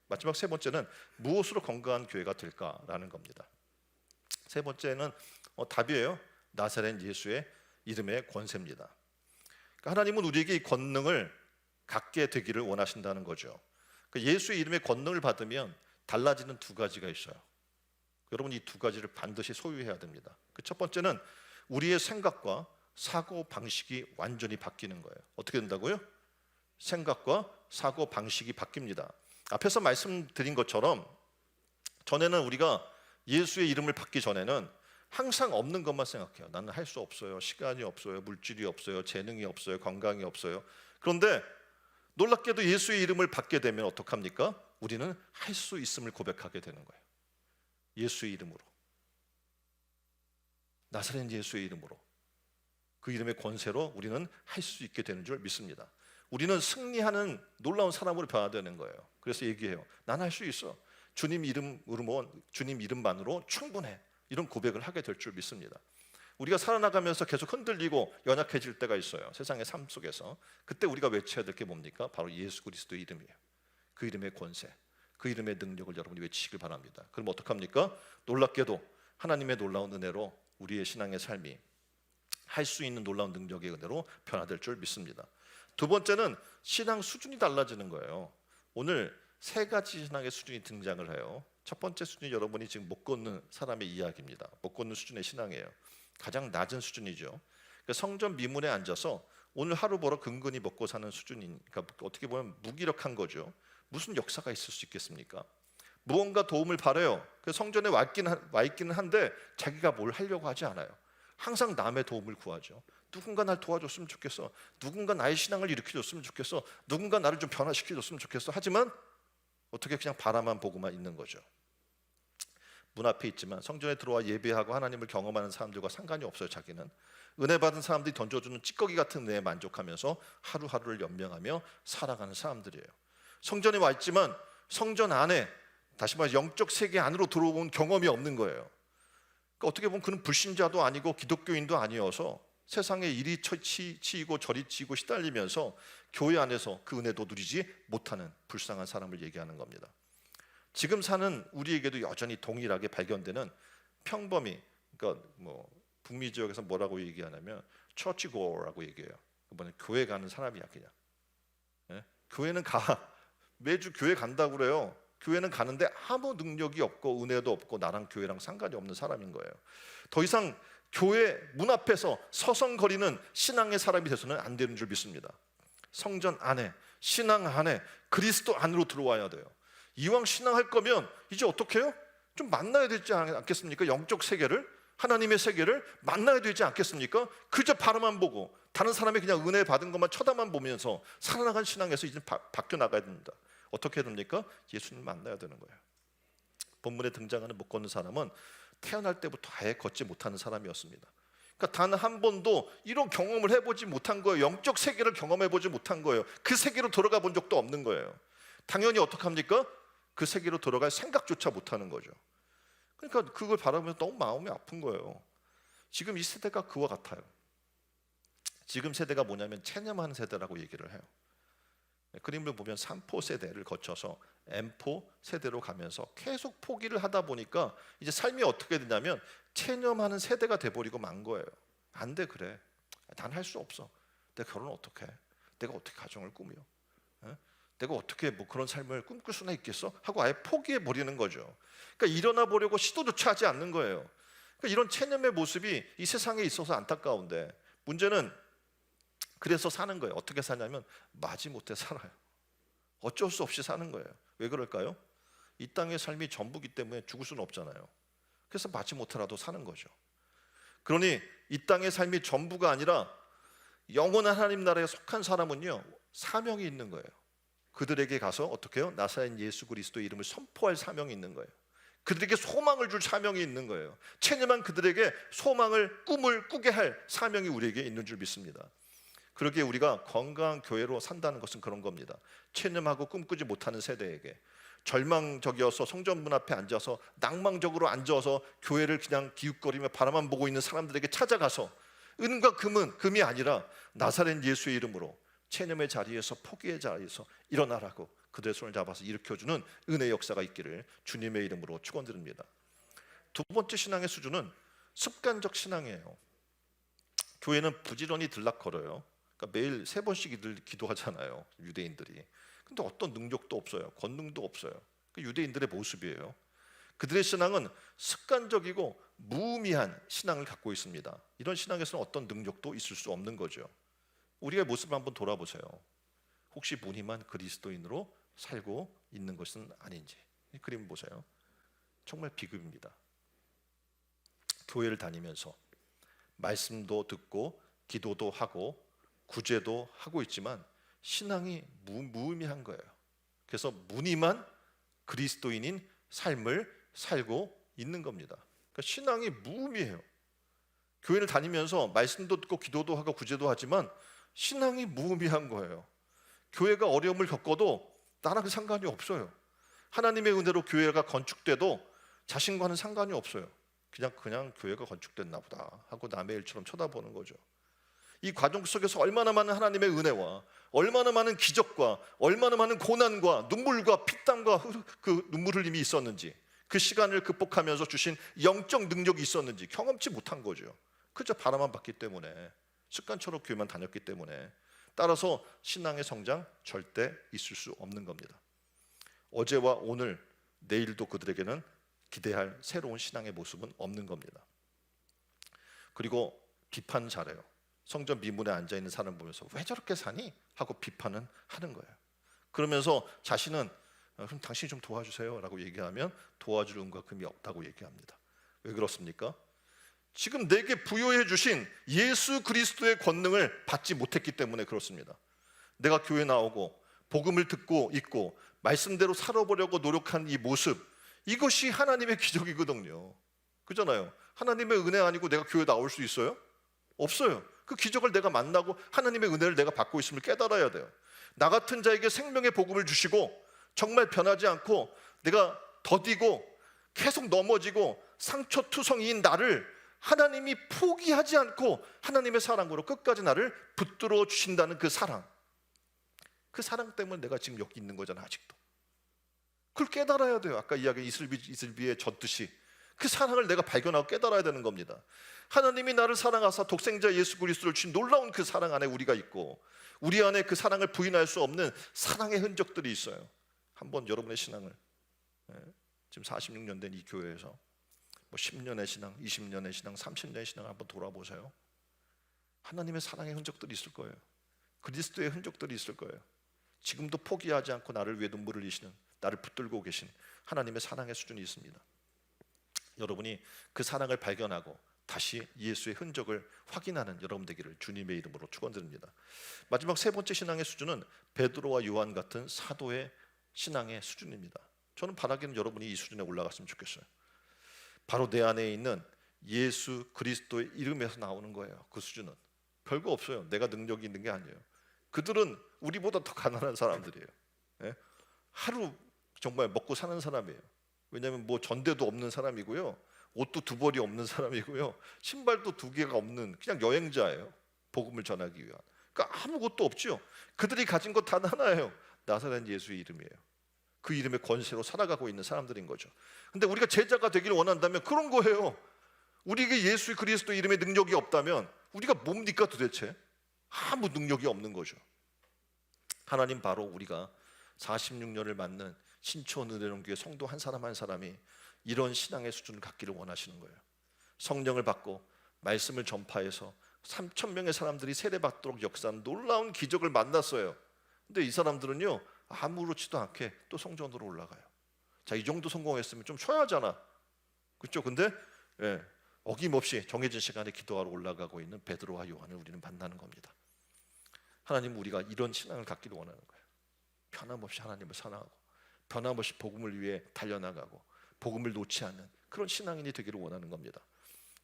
마지막 세 번째는 무엇으로 건강한 교회가 될까라는 겁니다. 세 번째는 답이에요. 나사렛 예수의 이름의 권세입니다. 그러니까 하나님은 우리에게 이 권능을 갖게 되기를 원하신다는 거죠. 그러니까 예수의 이름의 권능을 받으면 달라지는 두 가지가 있어요. 여러분, 이 두 가지를 반드시 소유해야 됩니다. 그 첫 번째는 우리의 생각과 사고 방식이 완전히 바뀌는 거예요. 어떻게 된다고요? 생각과 사고 방식이 바뀝니다. 앞에서 말씀드린 것처럼 전에는 우리가 예수의 이름을 받기 전에는 항상 없는 것만 생각해요. 나는 할 수 없어요. 시간이 없어요. 물질이 없어요. 재능이 없어요. 건강이 없어요. 그런데 놀랍게도 예수의 이름을 받게 되면 어떡합니까? 우리는 할 수 있음을 고백하게 되는 거예요. 예수의 이름으로, 나사렛 예수의 이름으로, 그 이름의 권세로 우리는 할 수 있게 되는 줄 믿습니다. 우리는 승리하는 놀라운 사람으로 변화되는 거예요. 그래서 얘기해요. 난 할 수 있어. 주님 이름만으로 충분해. 이런 고백을 하게 될 줄 믿습니다. 우리가 살아나가면서 계속 흔들리고 연약해질 때가 있어요. 세상의 삶 속에서. 그때 우리가 외쳐야 될 게 뭡니까? 바로 예수 그리스도의 이름이에요. 그 이름의 권세, 그 이름의 능력을 여러분이 외치시길 바랍니다. 그럼 어떡합니까? 놀랍게도 하나님의 놀라운 은혜로 우리의 신앙의 삶이 할 수 있는 놀라운 능력의 은혜로 변화될 줄 믿습니다. 두 번째는 신앙 수준이 달라지는 거예요. 오늘 세 가지 신앙의 수준이 등장을 해요. 첫 번째 수준이 여러분이 지금 못 걷는 사람의 이야기입니다. 못 걷는 수준의 신앙이에요. 가장 낮은 수준이죠. 그러니까 성전 미문에 앉아서 오늘 하루 벌어 근근히 먹고 사는 수준이니까 어떻게 보면 무기력한 거죠. 무슨 역사가 있을 수 있겠습니까? 무언가 도움을 바라요. 그 성전에 와 있기는 한데 자기가 뭘 하려고 하지 않아요. 항상 남의 도움을 구하죠. 누군가 날 도와줬으면 좋겠어. 누군가 나의 신앙을 일으켜줬으면 좋겠어. 누군가 나를 좀 변화시켜줬으면 좋겠어. 하지만 어떻게 그냥 바라만 보고만 있는 거죠. 문 앞에 있지만 성전에 들어와 예배하고 하나님을 경험하는 사람들과 상관이 없어요. 자기는 은혜 받은 사람들이 던져주는 찌꺼기 같은 은혜에 만족하면서 하루하루를 연명하며 살아가는 사람들이에요. 성전에 와 있지만 성전 안에, 다시 말해 영적 세계 안으로 들어온 경험이 없는 거예요. 그러니까 어떻게 보면 그는 불신자도 아니고 기독교인도 아니어서 세상에 이리 치이고 저리 치이고 시달리면서 교회 안에서 그 은혜도 누리지 못하는 불쌍한 사람을 얘기하는 겁니다. 지금 사는 우리에게도 여전히 동일하게 발견되는 평범히, 그러니까 북미 지역에서 뭐라고 얘기하냐면 처치고어라고 얘기해요. 그러니까 교회 가는 사람이야 그냥. 네? 교회는 매주 교회 간다고 그래요. 교회는 가는데 아무 능력이 없고 은혜도 없고 나랑 교회랑 상관이 없는 사람인 거예요. 더 이상 교회 문 앞에서 서성거리는 신앙의 사람이 돼서는 안 되는 줄 믿습니다. 성전 안에, 신앙 안에, 그리스도 안으로 들어와야 돼요. 이왕 신앙할 거면 이제 어떻게 해요? 좀 만나야 되지 않겠습니까? 영적 세계를, 하나님의 세계를 만나야 되지 않겠습니까? 그저 바라만 보고 다른 사람이 그냥 은혜 받은 것만 쳐다만 보면서 살아나간 신앙에서 이제 바뀌어 나가야 됩니다. 어떻게 해야 됩니까? 예수님 만나야 되는 거예요. 본문에 등장하는 못 걷는 사람은 태어날 때부터 아예 걷지 못하는 사람이었습니다. 그러니까 단 한 번도 이런 경험을 해보지 못한 거예요. 영적 세계를 경험해보지 못한 거예요. 그 세계로 들어가 본 적도 없는 거예요. 당연히 어떡합니까? 그 세계로 들어갈 생각조차 못하는 거죠. 그러니까 그걸 바라보면서 너무 마음이 아픈 거예요. 지금 이 세대가 그와 같아요. 지금 세대가 뭐냐면 체념하는 세대라고 얘기를 해요. 그림을 보면 3포 세대를 거쳐서 M4 세대로 가면서 계속 포기를 하다 보니까 이제 삶이 어떻게 되냐면 체념하는 세대가 돼버리고 만 거예요. 안 돼, 그래. 난 할 수 없어. 내가 결혼 어떻게 해? 내가 어떻게 가정을 꾸며? 내가 어떻게 그런 삶을 꿈꿀 수나 있겠어? 하고 아예 포기해 버리는 거죠. 그러니까 일어나 보려고 시도조차 하지 않는 거예요. 그러니까 이런 체념의 모습이 이 세상에 있어서 안타까운데, 문제는 그래서 사는 거예요. 어떻게 사냐면 마지못해 살아요. 어쩔 수 없이 사는 거예요. 왜 그럴까요? 이 땅의 삶이 전부기 때문에 죽을 수는 없잖아요. 그래서 마지못해라도 사는 거죠. 그러니 이 땅의 삶이 전부가 아니라 영원한 하나님 나라에 속한 사람은요, 사명이 있는 거예요. 그들에게 가서 어떻게 해요? 나사렛 예수 그리스도의 이름을 선포할 사명이 있는 거예요. 그들에게 소망을 줄 사명이 있는 거예요. 체념한 그들에게 소망을, 꿈을 꾸게 할 사명이 우리에게 있는 줄 믿습니다. 그러기에 우리가 건강한 교회로 산다는 것은 그런 겁니다. 체념하고 꿈꾸지 못하는 세대에게, 절망적이어서 성전 문 앞에 앉아서 낭망적으로 앉아서 교회를 그냥 기웃거리며 바라만 보고 있는 사람들에게 찾아가서 은과 금이 아니라 나사렛 예수의 이름으로 체념의 자리에서, 포기의 자리에서 일어나라고, 그들의 손을 잡아서 일으켜주는 은혜의 역사가 있기를 주님의 이름으로 축원드립니다. 두 번째 신앙의 수준은 습관적 신앙이에요. 교회는 부지런히 들락거려요. 그러니까 매일 3번씩 기도하잖아요, 유대인들이. 근데 어떤 능력도 없어요. 권능도 없어요. 그 유대인들의 모습이에요. 그들의 신앙은 습관적이고 무의미한 신앙을 갖고 있습니다. 이런 신앙에서는 어떤 능력도 있을 수 없는 거죠. 우리의 모습을 한번 돌아보세요. 혹시 무늬만 그리스도인으로 살고 있는 것은 아닌지. 이 그림 보세요. 정말 비극입니다. 교회를 다니면서 말씀도 듣고 기도도 하고 구제도 하고 있지만 신앙이 무의미한 거예요. 그래서 무늬만 그리스도인인 삶을 살고 있는 겁니다. 그러니까 신앙이 무의미해요. 교회를 다니면서 말씀도 듣고 기도도 하고 구제도 하지만 신앙이 무의미한 거예요. 교회가 어려움을 겪어도 나랑 상관이 없어요. 하나님의 은혜로 교회가 건축돼도 자신과는 상관이 없어요. 그냥 교회가 건축됐나 보다 하고 남의 일처럼 쳐다보는 거죠. 이 과정 속에서 얼마나 많은 하나님의 은혜와 얼마나 많은 기적과 얼마나 많은 고난과 눈물과 피땀과 그 눈물 흘림이 있었는지, 그 시간을 극복하면서 주신 영적 능력이 있었는지 경험치 못한 거죠. 그저 바라만 봤기 때문에, 습관처럼 교회만 다녔기 때문에. 따라서 신앙의 성장 절대 있을 수 없는 겁니다. 어제와 오늘, 내일도 그들에게는 기대할 새로운 신앙의 모습은 없는 겁니다. 그리고 비판 잘해요. 성전 미문에 앉아있는 사람 보면서 왜 저렇게 사니? 하고 비판은 하는 거예요. 그러면서 자신은 그럼 당신이 좀 도와주세요 라고 얘기하면 도와줄 은과 금이 없다고 얘기합니다. 왜 그렇습니까? 지금 내게 부여해 주신 예수 그리스도의 권능을 받지 못했기 때문에 그렇습니다. 내가 교회 나오고 복음을 듣고 있고 말씀대로 살아보려고 노력한 이 모습, 이것이 하나님의 기적이거든요. 그잖아요. 하나님의 은혜 아니고 내가 교회 나올 수 있어요? 없어요. 그 기적을 내가 만나고 하나님의 은혜를 내가 받고 있음을 깨달아야 돼요. 나 같은 자에게 생명의 복음을 주시고 정말 변하지 않고 내가 더디고 계속 넘어지고 상처투성이인 나를 하나님이 포기하지 않고 하나님의 사랑으로 끝까지 나를 붙들어 주신다는 그 사랑, 그 사랑 때문에 내가 지금 여기 있는 거잖아. 아직도 그걸 깨달아야 돼요. 아까 이야기 이슬비에 젖듯이 그 사랑을 내가 발견하고 깨달아야 되는 겁니다. 하나님이 나를 사랑하사 독생자 예수 그리스도를 주신 놀라운 그 사랑 안에 우리가 있고, 우리 안에 그 사랑을 부인할 수 없는 사랑의 흔적들이 있어요. 한번 여러분의 신앙을, 지금 46년 된 이 교회에서 뭐 10년의 신앙, 20년의 신앙, 30년의 신앙을 한번 돌아보세요. 하나님의 사랑의 흔적들이 있을 거예요. 그리스도의 흔적들이 있을 거예요. 지금도 포기하지 않고 나를 위해 눈물을 흘리시는, 나를 붙들고 계신 하나님의 사랑의 수준이 있습니다. 여러분이 그 사랑을 발견하고 다시 예수의 흔적을 확인하는 여러분 되기를 주님의 이름으로 축원드립니다. 마지막 세 번째 신앙의 수준은 베드로와 요한 같은 사도의 신앙의 수준입니다. 저는 바라기는 여러분이 이 수준에 올라갔으면 좋겠어요. 바로 내 안에 있는 예수 그리스도의 이름에서 나오는 거예요. 그 수준은 별거 없어요. 내가 능력이 있는 게 아니에요. 그들은 우리보다 더 가난한 사람들이에요. 하루 정말 먹고 사는 사람이에요. 왜냐하면 뭐 전대도 없는 사람이고요, 옷도 2벌이 없는 사람이고요, 신발도 2개가 없는 그냥 여행자예요. 복음을 전하기 위한. 그러니까 아무것도 없죠. 그들이 가진 것 단 하나예요. 나사렛 예수의 이름이에요. 그 이름의 권세로 살아가고 있는 사람들인 거죠. 근데 우리가 제자가 되기를 원한다면 그런 거예요. 우리에게 예수 그리스도 이름의 능력이 없다면 우리가 뭡니까 도대체? 아무 능력이 없는 거죠. 하나님 바로 우리가 46년을 맞는 신촌 은혜론교회 성도 한 사람 한 사람이 이런 신앙의 수준을 갖기를 원하시는 거예요. 성령을 받고 말씀을 전파해서 3,000명의 사람들이 세례받도록 역사한 놀라운 기적을 만났어요. 근데 이 사람들은요, 아무렇지도 않게 또 성전으로 올라가요. 자, 이 정도 성공했으면 좀 쉬어야잖아, 그렇죠? 근데 어김없이 정해진 시간에 기도하러 올라가고 있는 베드로와 요한을 우리는 만나는 겁니다. 하나님은 우리가 이런 신앙을 갖기를 원하는 거예요. 변함없이 하나님을 사랑하고 변함없이 복음을 위해 달려나가고 복음을 놓지 않는 그런 신앙인이 되기를 원하는 겁니다.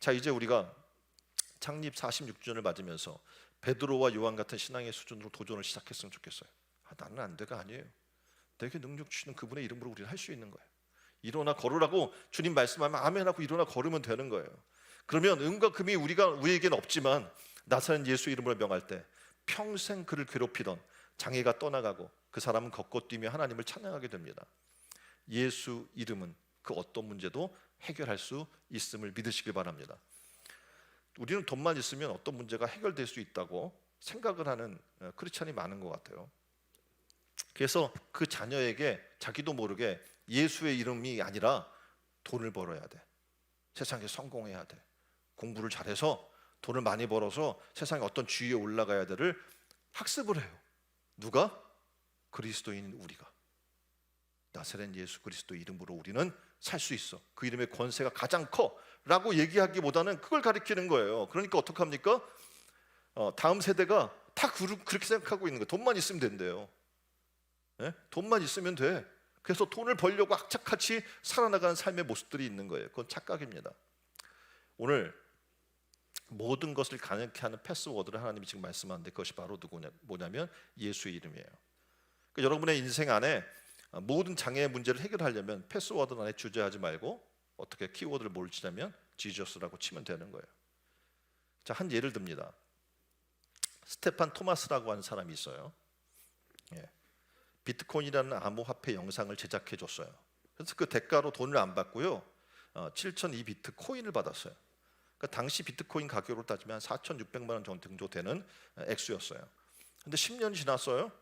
자, 이제 우리가 창립 46주년을 맞으면서 베드로와 요한 같은 신앙의 수준으로 도전을 시작했으면 좋겠어요. 나는 안 돼가 아니에요. 내게 능력 주시는 그분의 이름으로 우리는 할 수 있는 거예요. 일어나 걸으라고 주님 말씀하면 아멘하고 일어나 걸으면 되는 거예요. 그러면 은과 금이 우리에게는 없지만 나사렛 예수 이름으로 명할 때 평생 그를 괴롭히던 장애가 떠나가고 그 사람은 걷고 뛰며 하나님을 찬양하게 됩니다. 예수 이름은 그 어떤 문제도 해결할 수 있음을 믿으시길 바랍니다. 우리는 돈만 있으면 어떤 문제가 해결될 수 있다고 생각을 하는 크리스찬이 많은 것 같아요. 그래서 그 자녀에게 자기도 모르게 예수의 이름이 아니라 돈을 벌어야 돼, 세상에 성공해야 돼, 공부를 잘해서 돈을 많이 벌어서 세상에 어떤 지위에 올라가야 돼를 학습을 해요. 누가? 그리스도인 우리가. 나사렛 예수 그리스도 이름으로 우리는 살 수 있어, 그 이름의 권세가 가장 커 라고 얘기하기보다는 그걸 가리키는 거예요. 그러니까 어떡합니까? 다음 세대가 다 그렇게 생각하고 있는 거예요. 돈만 있으면 된대요. 네? 돈만 있으면 돼. 그래서 돈을 벌려고 악착같이 살아나가는 삶의 모습들이 있는 거예요. 그건 착각입니다. 오늘 모든 것을 가능케 하는 패스워드를 하나님이 지금 말씀하는데 그것이 바로 뭐냐면 예수의 이름이에요. 그러니까 여러분의 인생 안에 모든 장애의 문제를 해결하려면 패스워드 안에 주저하지 말고 어떻게 키워드를 뭘 치냐면 지저스라고 치면 되는 거예요. 자, 한 예를 듭니다. 스테판 토마스라고 하는 사람이 있어요. 예. 비트코인이라는 암호화폐 영상을 제작해 줬어요. 그래서 그 대가로 돈을 안 받고요, 7,002 비트코인을 받았어요. 그러니까 당시 비트코인 가격으로 따지면 4,600만 원 정도 되는 액수였어요. 근데 10년이 지났어요.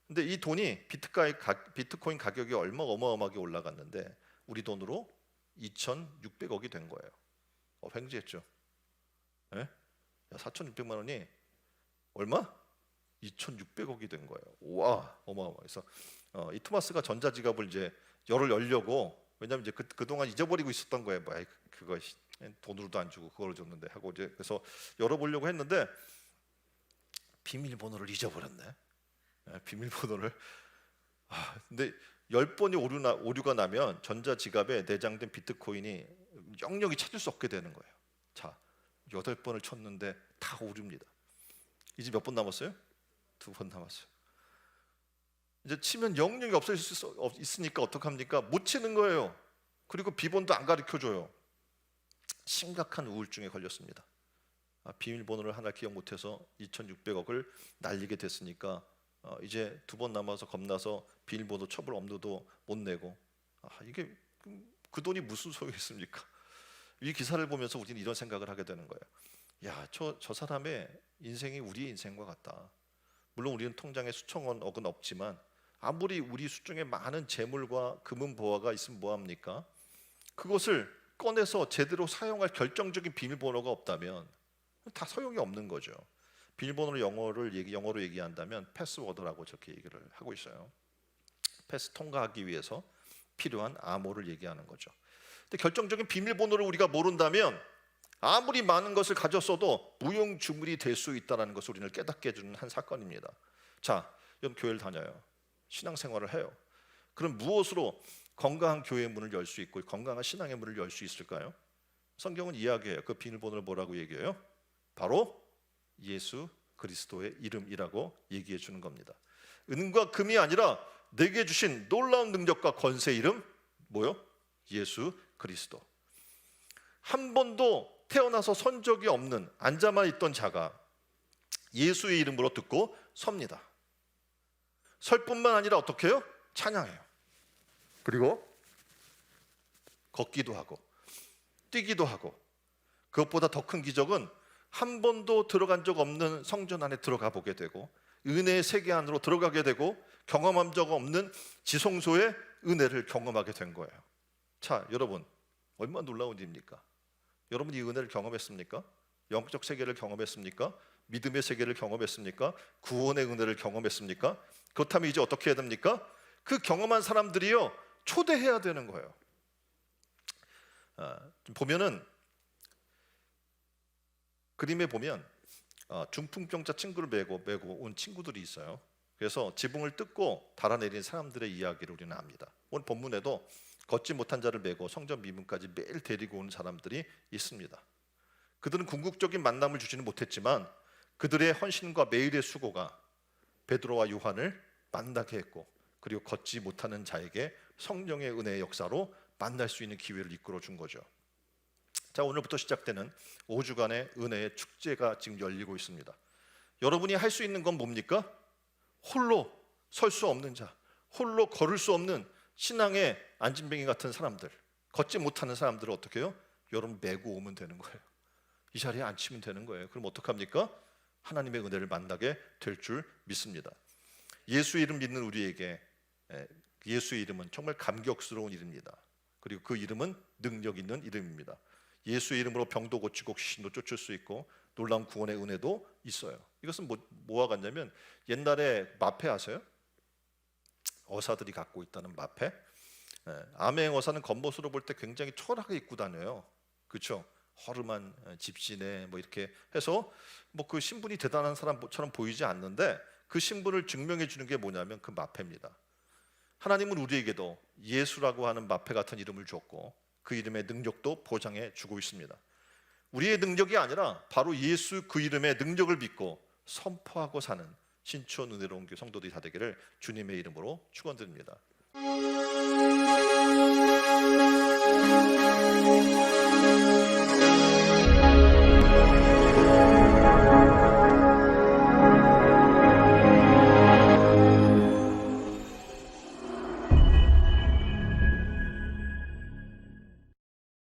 근데 이 돈이 비트코인 가격이 어마어마하게 올라갔는데 우리 돈으로 2,600억이 된 거예요. 횡재했죠. 네? 4,600만 원이 얼마? 2,600억이 된 거예요. 와, 어마어마해서 이 토마스가 전자지갑을 이제 열려고, 왜냐하면 이제 그동안 잊어버리고 있었던 거예요. 뭐 그거 돈으로도 안 주고 그걸 줬는데 하고 이제 그래서 열어보려고 했는데 비밀번호를 잊어버렸네. 비밀번호를. 근데 10번이 오류가 나면 전자지갑에 내장된 비트코인이 영영이 찾을 수 없게 되는 거예요. 자, 8번을 쳤는데 다 오류입니다. 이제 몇 번 남았어요? 2번 남았어요. 이제 치면 영영이 없어질 수 있으니까 어떡합니까? 못 치는 거예요. 그리고 비번도 안 가르쳐줘요. 심각한 우울증에 걸렸습니다. 비밀번호를 하나 기억 못해서 2,600억을 날리게 됐으니까 이제 2번 남아서 겁나서 비밀번호 첩을 업로도 못 내고, 이게 그 돈이 무슨 소용이 있습니까? 이 기사를 보면서 우리는 이런 생각을 하게 되는 거예요. 야, 저 사람의 인생이 우리의 인생과 같다. 물론 우리는 통장에 수천억은 없지만 아무리 우리 수중에 많은 재물과 금은 보화가 있으면 뭐합니까? 그것을 꺼내서 제대로 사용할 결정적인 비밀번호가 없다면 다 소용이 없는 거죠. 비밀번호를 영어로 얘기한다면 패스워드라고 저렇게 얘기를 하고 있어요. 패스 통과하기 위해서 필요한 암호를 얘기하는 거죠. 근데 결정적인 비밀번호를 우리가 모른다면 아무리 많은 것을 가졌어도 무용주물이 될 수 있다는 것을 우리를 깨닫게 해주는 한 사건입니다. 자, 여러분 교회를 다녀요. 신앙생활을 해요. 그럼 무엇으로 건강한 교회의 문을 열 수 있고 건강한 신앙의 문을 열 수 있을까요? 성경은 이야기해요. 그 비밀번호를 뭐라고 얘기해요? 바로 예수 그리스도의 이름이라고 얘기해 주는 겁니다. 은과 금이 아니라 내게 주신 놀라운 능력과 권세 이름 뭐요? 예수 그리스도. 한 번도 태어나서 선 적이 없는 앉아만 있던 자가 예수의 이름으로 듣고 섭니다. 설 뿐만 아니라 어떻게 해요? 찬양해요. 그리고 걷기도 하고 뛰기도 하고, 그것보다 더 큰 기적은 한 번도 들어간 적 없는 성전 안에 들어가 보게 되고 은혜의 세계 안으로 들어가게 되고 경험한 적 없는 지성소의 은혜를 경험하게 된 거예요. 자, 여러분 얼마나 놀라운 일입니까? 여러분 이 은혜를 경험했습니까? 영적 세계를 경험했습니까? 믿음의 세계를 경험했습니까? 구원의 은혜를 경험했습니까? 그렇다면 이제 어떻게 해야 됩니까? 그 경험한 사람들이요 초대해야 되는 거예요. 보면은 그림에 보면 중풍병자 친구를 메고 온 친구들이 있어요. 그래서 지붕을 뜯고 달아내린 사람들의 이야기를 우리는 압니다. 오늘 본문에도 걷지 못한 자를 메고 성전 미문까지 매일 데리고 온 사람들이 있습니다. 그들은 궁극적인 만남을 주지는 못했지만 그들의 헌신과 매일의 수고가 베드로와 요한을 만나게 했고, 그리고 걷지 못하는 자에게 성령의 은혜의 역사로 만날 수 있는 기회를 이끌어 준 거죠. 자, 오늘부터 시작되는 5주간의 은혜의 축제가 지금 열리고 있습니다. 여러분이 할 수 있는 건 뭡니까? 홀로 설 수 없는 자, 홀로 걸을 수 없는 신앙의 안진뱅이 같은 사람들, 걷지 못하는 사람들을 어떻게 해요? 여러분 메고 오면 되는 거예요. 이 자리에 앉히면 되는 거예요. 그럼 어떡합니까? 하나님의 은혜를 만나게 될 줄 믿습니다. 예수 이름 믿는 우리에게 예수의 이름은 정말 감격스러운 이름입니다. 그리고 그 이름은 능력 있는 이름입니다. 예수의 이름으로 병도 고치고 귀신도 쫓을 수 있고 놀라운 구원의 은혜도 있어요. 이것은 뭐와 같냐면 옛날에 마패 아세요? 어사들이 갖고 있다는 마패. 암행 어사는 겉모습으로 볼 때 굉장히 초라하게 입고 다녀요. 그렇죠? 허름한 집신에 뭐 이렇게 해서 뭐 그 신분이 대단한 사람처럼 보이지 않는데 그 신분을 증명해 주는 게 뭐냐면 그 마패입니다. 하나님은 우리에게도 예수라고 하는 마패 같은 이름을 줬고 그 이름의 능력도 보장해 주고 있습니다. 우리의 능력이 아니라 바로 예수 그 이름의 능력을 믿고 선포하고 사는 신촌 은혜로운 교회 성도들이 다 되기를 주님의 이름으로 축원드립니다.